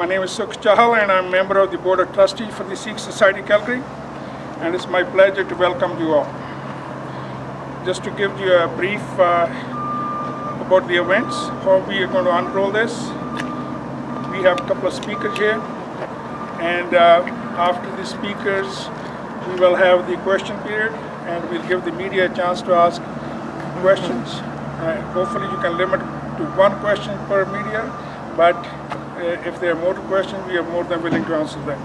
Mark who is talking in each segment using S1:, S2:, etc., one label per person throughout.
S1: My name is Sikh and I'm a member of the Board of Trustees for the Sikh Society Calgary, and it's my pleasure to welcome you all. Just to give you a brief about the events, how we are going to unroll this. We have a couple of speakers here, and after the speakers, we will have the question period, and we'll give the media a chance to ask questions. Hopefully you can limit to one question per media, but if there are more questions, we are more than willing to answer that.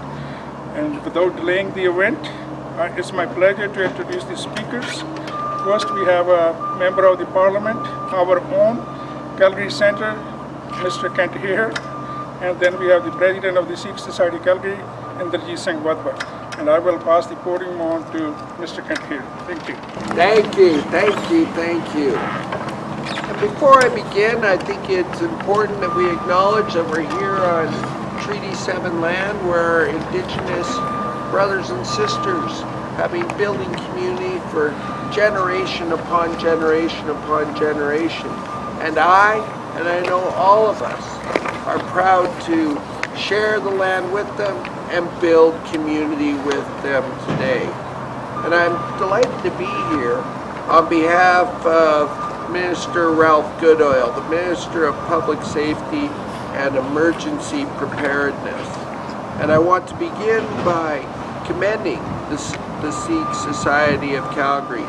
S1: And without delaying the event, it's my pleasure to introduce the speakers. First, we have a member of the Parliament, our own Calgary Centre, Mr. Hehr, and then we have the President of the Sikh Society Calgary, Inderjeet Singh Wadhwa. And I will pass the podium on to Mr. Hehr. Thank you.
S2: Thank you, thank you, thank you. And before I begin, I think it's important that we acknowledge that we're here on Treaty 7 land where Indigenous brothers and sisters have been building community for generation upon generation upon generation. And I know all of us, are proud to share the land with them and build community with them today. And I'm delighted to be here on behalf of Minister Ralph Goodale, the Minister of Public Safety and Emergency Preparedness. And I want to begin by commending the Sikh Society of Calgary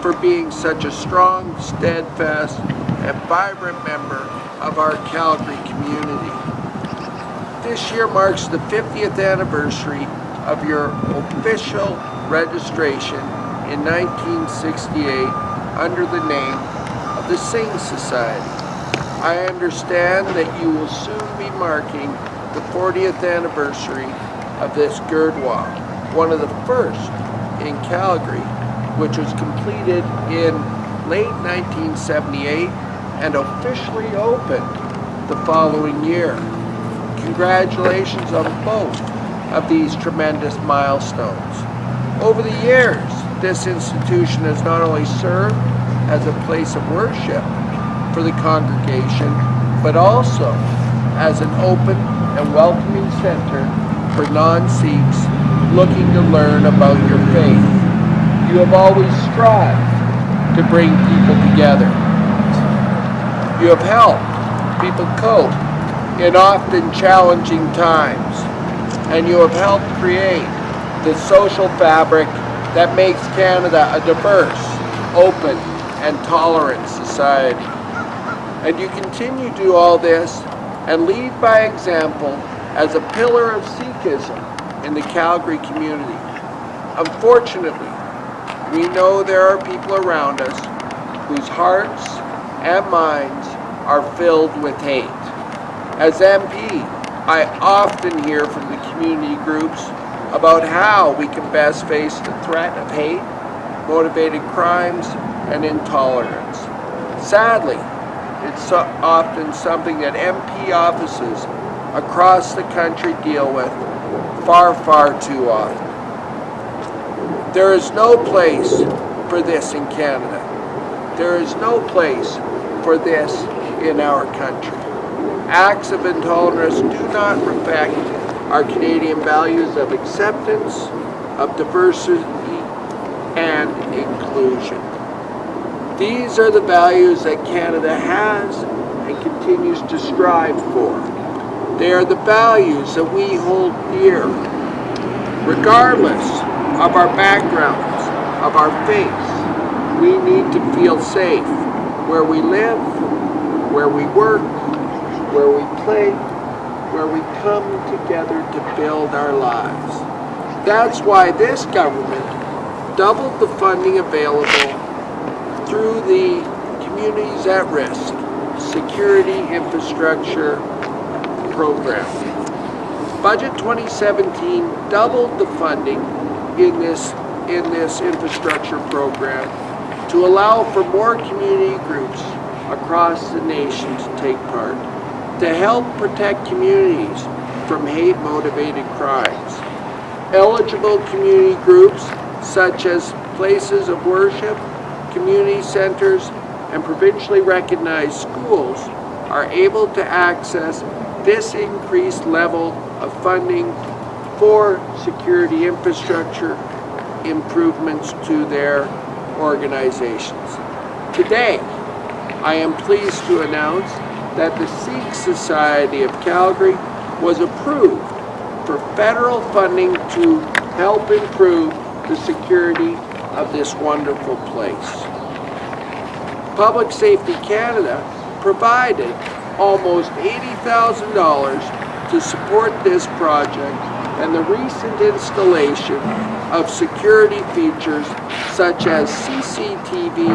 S2: for being such a strong, steadfast, and vibrant member of our Calgary community. This year marks the 50th anniversary of your official registration in 1968 under the name of the Sikh Society. I understand that you will soon be marking the 40th anniversary of this Gurdwara, one of the first in Calgary, which was completed in late 1978 and officially opened the following year. Congratulations on both of these tremendous milestones. Over the years, this institution has not only served as a place of worship for the congregation, but also as an open and welcoming center for non-Sikhs looking to learn about your faith. You have always strived to bring people together. You have helped people cope in often challenging times, and you have helped create the social fabric that makes Canada a diverse, open, and tolerant society. And you continue to do all this and lead by example as a pillar of Sikhism in the Calgary community. Unfortunately, we know there are people around us whose hearts and minds are filled with hate. As MP, I often hear from the community groups about how we can best face the threat of hate, motivated crimes, and intolerance. Sadly, it's often something that MP offices across the country deal with far, far too often. There is no place for this in Canada. There is no place for this in our country. Acts of intolerance do not reflect our Canadian values of acceptance, of diversity, and inclusion. These are the values that Canada has and continues to strive for. They are the values that we hold dear, regardless of our backgrounds, of our faiths. We need to feel safe where we live, where we work, where we play, where we come together to build our lives. That's why this government doubled the funding available through the Communities at Risk Security Infrastructure Program. Budget 2017 doubled the funding in this infrastructure program to allow for more community groups across the nation to take part, to help protect communities from hate-motivated crimes. Eligible community groups such as places of worship, community centers, and provincially recognized schools are able to access this increased level of funding for security infrastructure improvements to their organizations. Today, I am pleased to announce that the Sikh Society of Calgary was approved for federal funding to help improve the security of this wonderful place. Public Safety Canada provided almost $80,000 to support this project and the recent installation of security features such as CCTV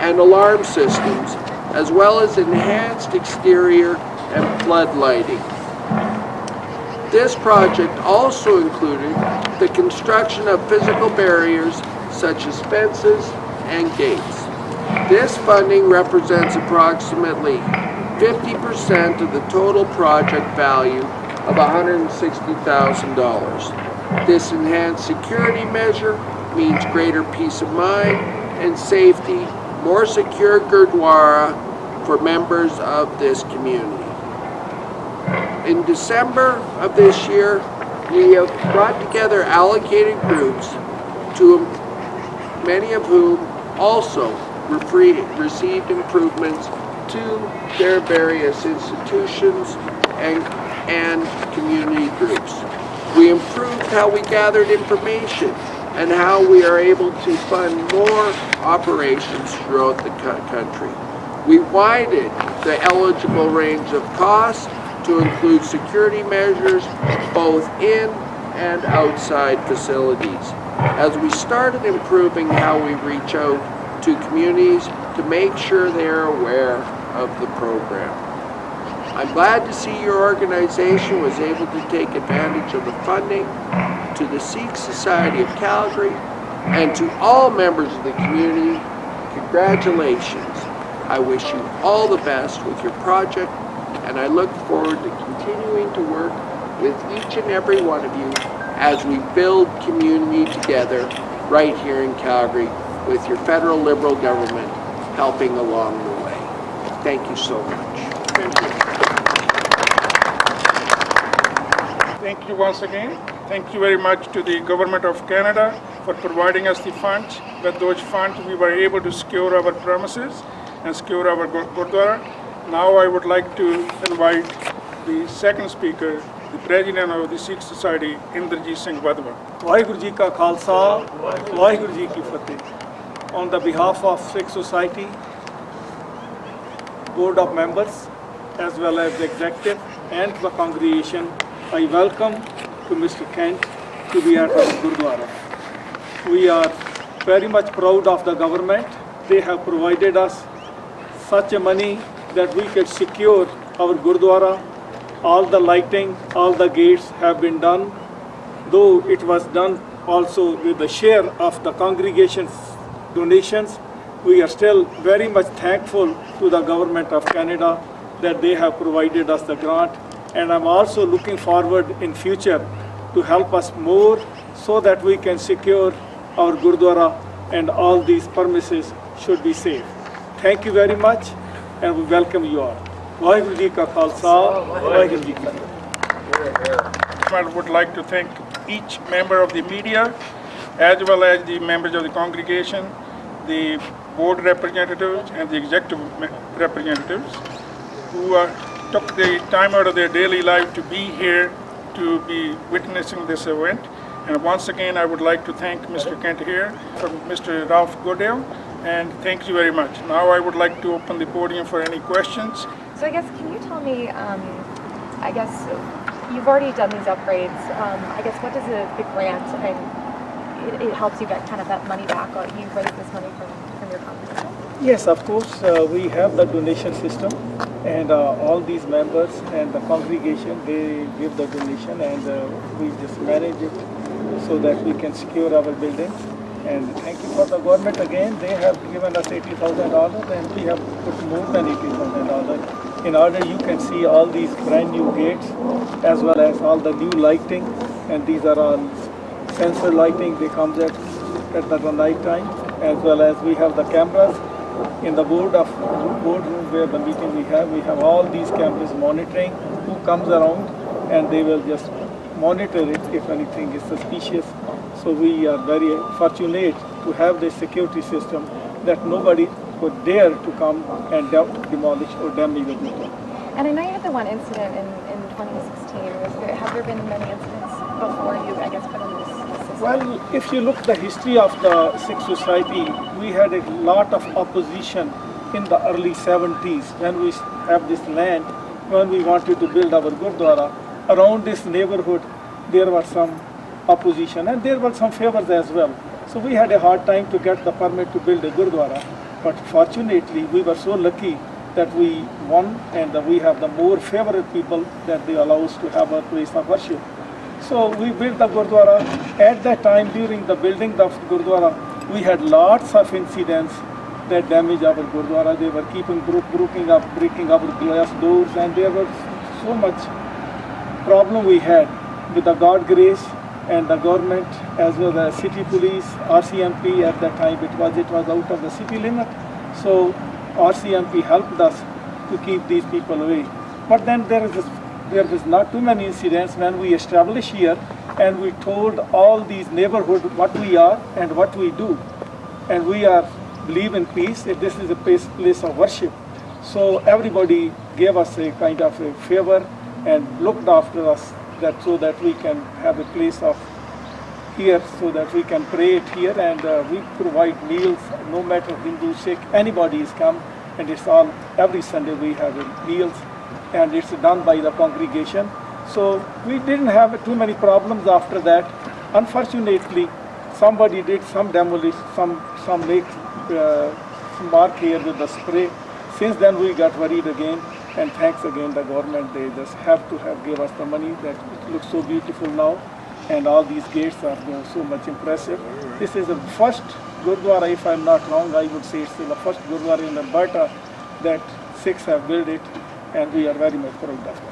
S2: and alarm systems, as well as enhanced exterior and flood lighting. This project also included the construction of physical barriers such as fences and gates. This funding represents approximately 50% of the total project value of $160,000. This enhanced security measure means greater peace of mind and safety, more secure Gurdwara for members of this community. In December of this year, we have brought together allocated groups, many of whom also received improvements to their various institutions and community groups. We improved how we gathered information and how we are able to fund more operations throughout the country. We widened the eligible range of costs to include security measures both in and outside facilities, as we started improving how we reach out to communities to make sure they are aware of the program. I'm glad to see your organization was able to take advantage of the funding. To the Sikh Society of Calgary and to all members of the community, congratulations. I wish you all the best with your project, and I look forward to continuing to work with each and every one of you as we build community together right here in Calgary with your federal Liberal government helping along the way. Thank you so much.
S1: Thank you. Thank you once again. Thank you very much to the Government of Canada for providing us the funds. With those funds, we were able to secure our premises and secure our Gurdwara. Now I would like to invite the second speaker, the President of the Sikh Society, Inderjit Singh Wadhwa.
S3: Waheguru ji ਕਾ ਖਾਲਸਾ ਵਾਹਿਗੁਰੂ ਜੀ ਕੀ ਫਤਿਹ. On the behalf of Sikh Society, Board of Members, as well as the Executive and the congregation, I welcome to Mr. Kent to be at our Gurdwara. We are very much proud of the government. They have provided us such a money that we could secure our Gurdwara. All the lighting, all the gates have been done, though it was done also with the share of the congregation's donations. We are still very much thankful to the Government of Canada that they have provided us the grant, and I'm also looking forward in future to help us more so that we can secure our Gurdwara and all these premises should be safe. Thank you very much, and we welcome you all. Vaheguru Ji Ka Khalsa, Vaheguru Ji Ki Fateh.
S1: I would like to thank each member of the media, as well as the members of the congregation, the board representatives and the executive representatives who took the time out of their daily life to be here to be witnessing this event. And once again, I would like to thank Mr. Kent Hehr from Mr. Ralph Goodale, and thank you very much. Now I would like to open the podium for any questions.
S4: So I guess, can you tell me, I guess you've already done these upgrades. I guess what does the grant, and it helps you get kind of that money back, or you raise this money from your congregation?
S3: Yes, of course, we have the donation system, and all these members and the congregation, they give the donation, and we just manage it so that we can secure our buildings. And thank you for the government again. They have given us $80,000, and we have put more than $80,000 in order you can see all these brand new gates, as well as all the new lighting, and these are all sensor lighting. They comes at the night time, as well as we have the cameras in the boardroom where the meeting we have all these cameras monitoring who comes around, and they will just monitor it if anything is suspicious. So we are very fortunate to have this security system that nobody would dare to come and demolish or damage the building.
S4: And I know you had the one incident in 2016. Have there been many incidents before you, I guess, put in this system?
S3: Well, if you look at the history of the Sikh society, we had a lot of opposition in the early 70s when we have this land, when we wanted to build our Gurdwara. Around this neighborhood, there was some opposition and there were some favors as well. So we had a hard time to get the permit to build a Gurdwara. But fortunately, we were so lucky that we won, and we have the more favorite people that they allow us to have a place of worship. So we built the Gurdwara. At that time, during the building of the Gurdwara, we had lots of incidents that damaged our Gurdwara. They were keeping breaking our glass doors, and there was so much problem we had with the God grace and the government as well as city police, RCMP. At that time it was out of the city limit. So RCMP helped us to keep these people away. But then there was not too many incidents when we established here, and we told all these neighborhoods what we are and what we do. And we believe in peace. This is a place of worship. So everybody gave us a kind of a favor and looked after us so that we can have a place of here, so that we can pray it here, and we provide meals, no matter Hindu, Sikh, anybody is come, and it's all, every Sunday we have meals, and it's done by the congregation. So we didn't have too many problems after that. Unfortunately, somebody did some demolish, some make mark here with the spray. Since then we got worried again, and thanks again the government, they just have give us the money that it looks so beautiful now, and all these gates are so much impressive. This is the first Gurdwara, if I'm not wrong, I would say it's the first Gurdwara in Alberta that Sikhs have built it, and we are very much proud of that.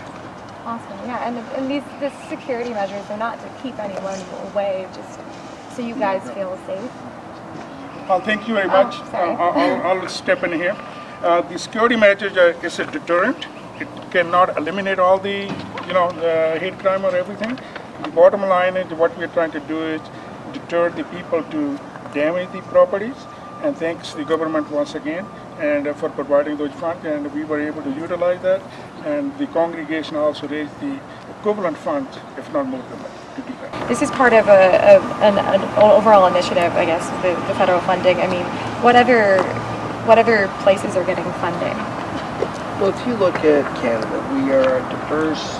S4: Awesome, yeah, and these security measures are not to keep anyone away, just so you guys feel safe.
S1: Well, thank you very much.
S4: Sorry.
S1: I'll step in here. The security measures is a deterrent. It cannot eliminate all the, the hate crime or everything. The bottom line is what we're trying to do is deter the people to damage the properties. And thanks the government once again and for providing those funds, and we were able to utilize that. And the congregation also raised the equivalent funds, if not more than that, to do that.
S4: This is part of an overall initiative, I guess, the federal funding. I mean, what other places are getting funding?
S2: Well, if you look at Canada, we are a diverse,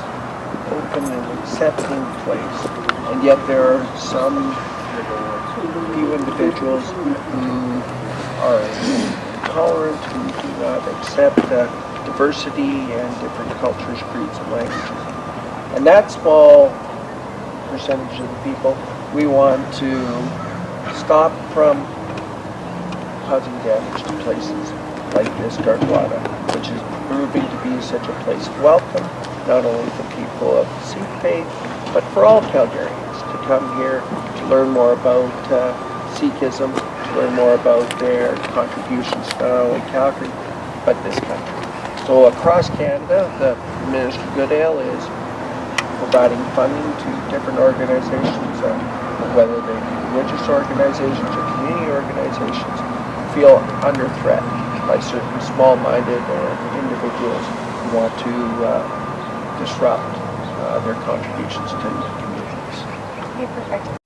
S2: open and accepting place, and yet there are some few individuals who are intolerant, who do not accept diversity and different cultures, creeds, and languages. And that small percentage of the people we want to stop from causing damage to places like this Gurdwara, which is proving to be such a place of welcome, not only for people of the Sikh faith, but for all Calgarians to come here to learn more about Sikhism, to learn more about their contributions to not only Calgary, but this country. So across Canada, the Minister Goodale is providing funding to different organizations, whether they be religious organizations or community organizations, feel under threat by certain small-minded individuals who want to disrupt their contributions to communities.
S4: Okay, perfect.